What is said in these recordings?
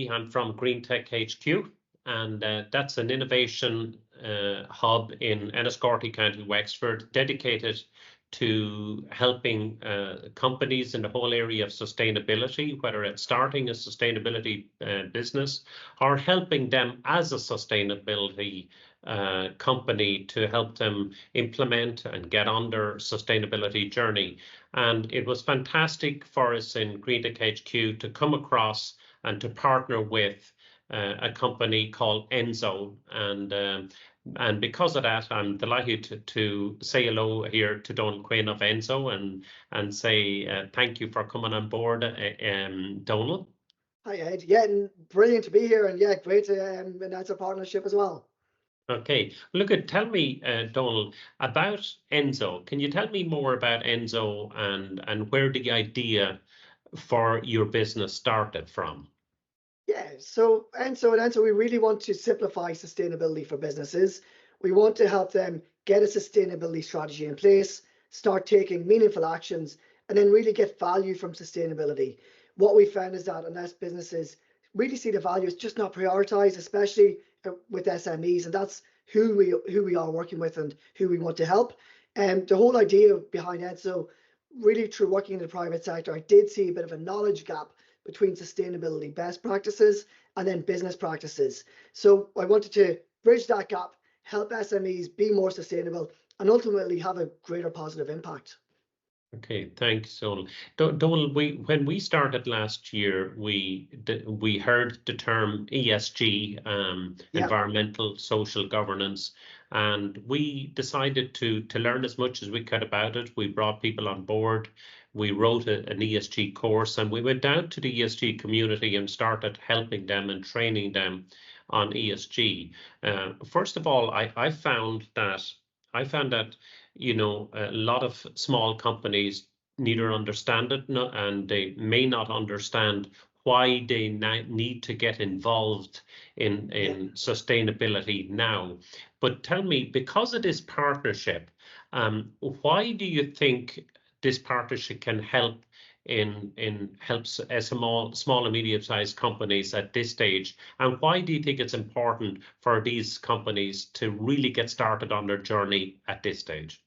Lee. I'm from GreenTechHQ, and that's an innovation hub in Enniscorthy, County Wexford, dedicated to helping companies in the whole area of sustainability, whether it's starting a sustainability business or helping them as a sustainability company to help them implement and get on their sustainability journey. And it was fantastic for us in GreenTechHQ to come across and to partner with a company called Enso, and because of that, I'm delighted to say hello here to Donal Quinn of Enso and say thank you for coming on board, Donal. Hi Ed, yeah, and brilliant to be here, and yeah, great to announce a partnership as well. Okay, look, tell me, Donal, about Enso. Can you tell me more about Enso and where the idea for your business started from? Yeah, so at Enso, we really want to simplify sustainability for businesses. We want to help them get a sustainability strategy in place, start taking meaningful actions, and then really get value from sustainability. What we found is that unless businesses really see the value, it's just not prioritized, especially with SMEs, and that's who we are working with and who we want to help. And the whole idea behind Enso, really through working in the private sector, I did see a bit of a knowledge gap between sustainability best practices and then business practices. So I wanted to bridge that gap, help SMEs be more sustainable, and ultimately have a greater positive impact. Okay, thanks, Donal. Donal, when we started last year, we heard the term ESG, environmental, social governance, and we decided to learn as much as we could about it. We brought people on board. We wrote an ESG course, and we went down to the ESG community and started helping them and training them on ESG. First of all, I found that you know, a lot of small companies neither understand it, and they may not understand why they need to get involved in sustainability now. But tell me, because of this partnership, why do you think this partnership can help helps small and medium-sized companies at this stage, and why do you think it's important for these companies to really get started on their journey at this stage?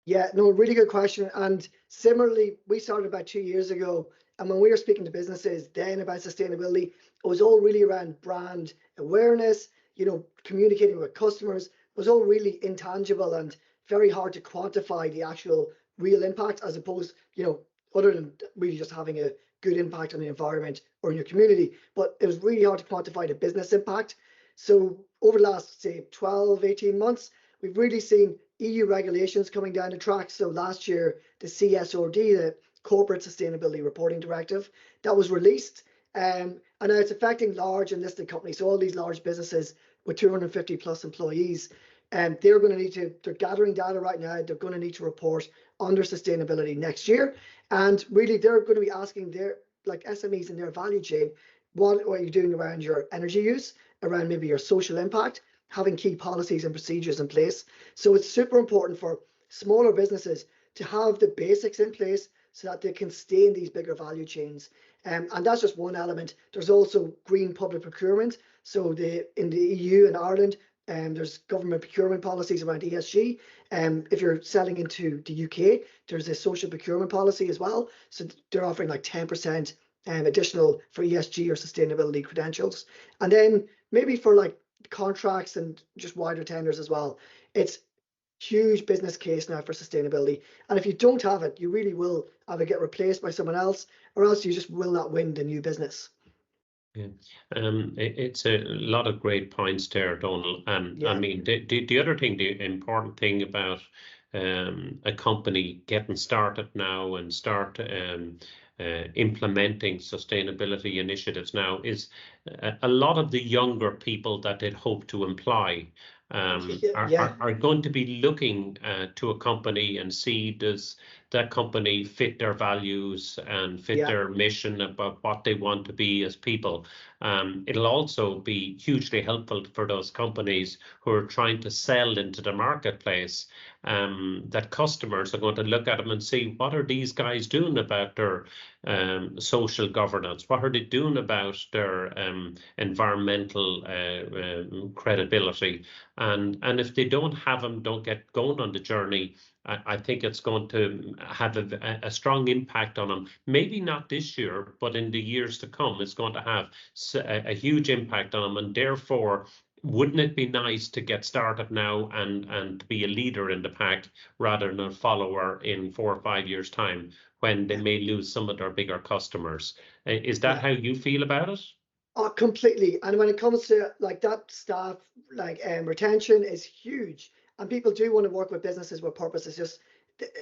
Yeah, no, really good question. And similarly, we started about 2 years ago, and when we were speaking to businesses then about sustainability, it was all really around brand awareness, you know, communicating with customers. It was all really intangible and very hard to quantify the actual real impact, as opposed, you know, other than really just having a good impact on the environment or in your community. But it was really hard to quantify the business impact. So over the last, say, 12, 18 months, we've really seen EU regulations coming down the track. So last year, the CSRD, the Corporate Sustainability Reporting Directive, that was released. And now it's affecting large and listed companies. So all these large businesses with 250 plus employees, and they're going to need to, they're gathering data right now. They're going to need to report on their sustainability next year. And really, they're going to be asking their, like SMEs in their value chain, what are you doing around your energy use, around maybe your social impact, having key policies and procedures in place. So it's super important for smaller businesses to have the basics in place so that they can stay in these bigger value chains. And that's just one element. There's also green public procurement. So in the EU and Ireland, there's government procurement policies around ESG. If you're selling into the UK, there's a social procurement policy as well. So they're offering like 10% additional for ESG or sustainability credentials. And then maybe for like contracts and just wider tenders as well. It's huge business case now for sustainability. And if you don't have it, you really will either get replaced by someone else, or else you just will not win the new business. Yeah, it's a lot of great points there, Donal. Yeah. I mean, the other thing, the important thing about a company getting started now and start implementing sustainability initiatives now is a lot of the younger people that they'd hope to employ are going to be looking to a company and see does that company fit their values and fit their mission about what they want to be as people. It'll also be hugely helpful for those companies who are trying to sell into the marketplace, that customers are going to look at them and see, what are these guys doing about their social governance? What are they doing about their environmental credibility? And if they don't have them, don't get going on the journey, I think it's going to have a strong impact on them. Maybe not this year, but in the years to come, it's going to have a huge impact on them. And therefore, wouldn't it be nice to get started now and be a leader in the pack rather than a follower in 4 or 5 years' time, when they may lose some of their bigger customers? Is that how you feel about it? Oh, completely. And when it comes to like that staff, like retention is huge, and people do want to work with businesses with purpose. It's just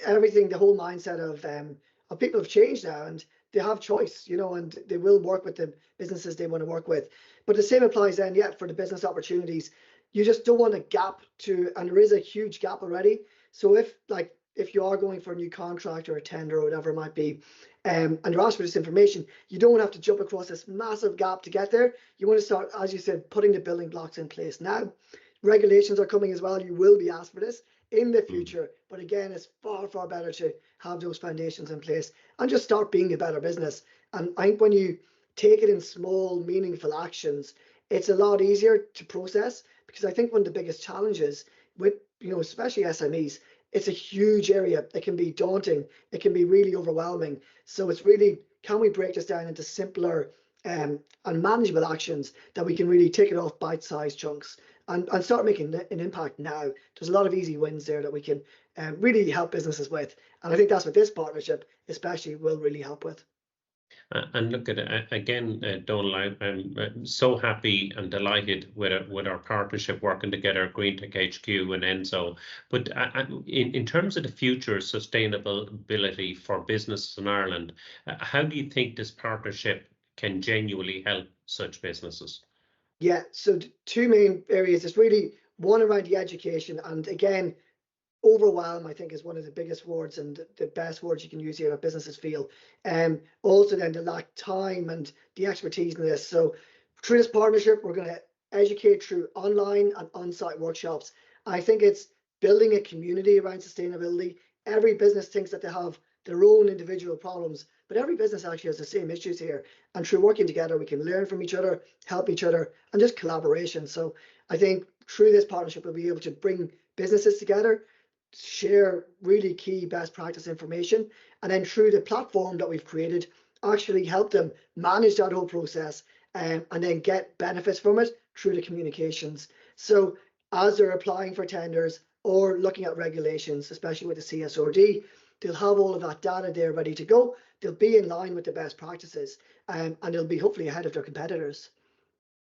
everything, the whole mindset of people have changed now, and they have choice, and they will work with the businesses they want to work with. But the same applies then, for the business opportunities. You just don't want a gap and there is a huge gap already. So if you are going for a new contract or a tender or whatever it might be, and you're asked for this information, you don't have to jump across this massive gap to get there. You want to start, as you said, putting the building blocks in place now. Regulations are coming as well. You will be asked for this in the future. But again, it's far, far better to have those foundations in place and just start being a better business. And I think when you take it in small, meaningful actions, it's a lot easier to process, because I think one of the biggest challenges with, especially SMEs, it's a huge area. It can be daunting. It can be really overwhelming. So it's really, can we break this down into simpler and manageable actions that we can really take it off bite-sized chunks and start making an impact now? There's a lot of easy wins there that we can really help businesses with. And I think that's what this partnership especially will really help with. And look at it again, Donal. I'm so happy and delighted with our partnership working together, GreenTechHQ and Enso. But in terms of the future sustainability for businesses in Ireland, how do you think this partnership can genuinely help such businesses? Yeah, so two main areas. It's really one around the education, and again, overwhelm, I think, is one of the biggest words and the best words you can use here that businesses feel. Also then the lack time and the expertise in this. So through this partnership, we're going to educate through online and on-site workshops. I think it's building a community around sustainability. Every business thinks that they have their own individual problems, but every business actually has the same issues here. And through working together, we can learn from each other, help each other, and just collaboration. So I think through this partnership, we'll be able to bring businesses together, share really key best practice information, and then through the platform that we've created, actually help them manage that whole process and then get benefits from it through the communications. So as they're applying for tenders or looking at regulations, especially with the CSRD, they'll have all of that data there ready to go. They'll be in line with the best practices, and they'll be hopefully ahead of their competitors.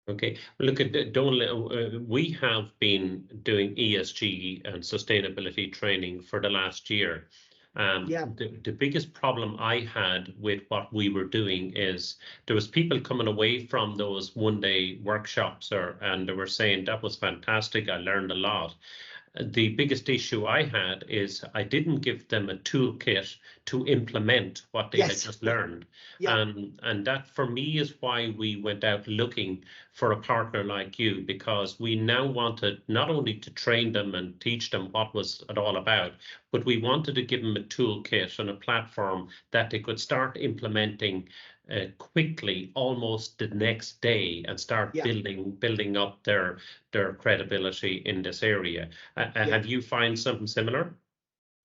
Okay, look at Donal. We have been doing ESG and sustainability training for the last year. The biggest problem I had with what we were doing is there was people coming away from those one-day workshops and they were saying that was fantastic. I learned a lot. The biggest issue I had is I didn't give them a toolkit to implement what they had just learned. And that for me is why we went out looking for a partner like you, because we now wanted not only to train them and teach them what was it all about, but we wanted to give them a toolkit and a platform that they could start implementing quickly, almost the next day, and start building up their credibility in this area. Have you found something similar?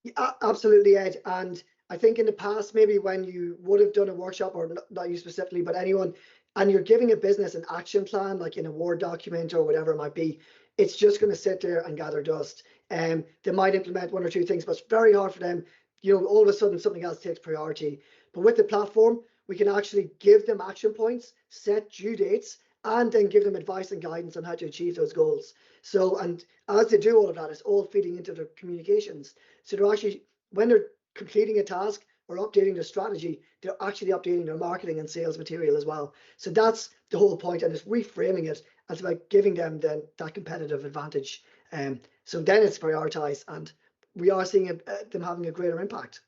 Yeah, absolutely, Ed. And I think in the past, maybe when you would have done a workshop, or not you specifically, but anyone, and you're giving a business an action plan, like in a Word document or whatever it might be, it's just going to sit there and gather dust. They might implement one or two things, but it's very hard for them. All of a sudden something else takes priority. But with the platform, we can actually give them action points, set due dates, and then give them advice and guidance on how to achieve those goals. So, and as they do all of that, it's all feeding into their communications. So they're actually, when they're completing a task or updating their strategy, they're actually updating their marketing and sales material as well. So that's the whole point, and it's reframing it as about giving them then that competitive advantage. So then it's prioritized, and we are seeing them having a greater impact.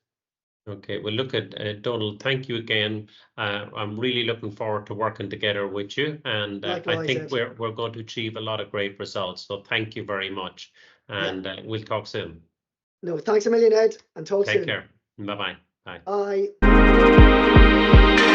Okay, well, look at Donal. Thank you again. I'm really looking forward to working together with you, and I Likewise, think Ed. we're going to achieve a lot of great results. So thank you very much, and we'll talk soon. No, thanks a million, Ed, and talk soon. Take care. Bye-bye. Bye. Bye.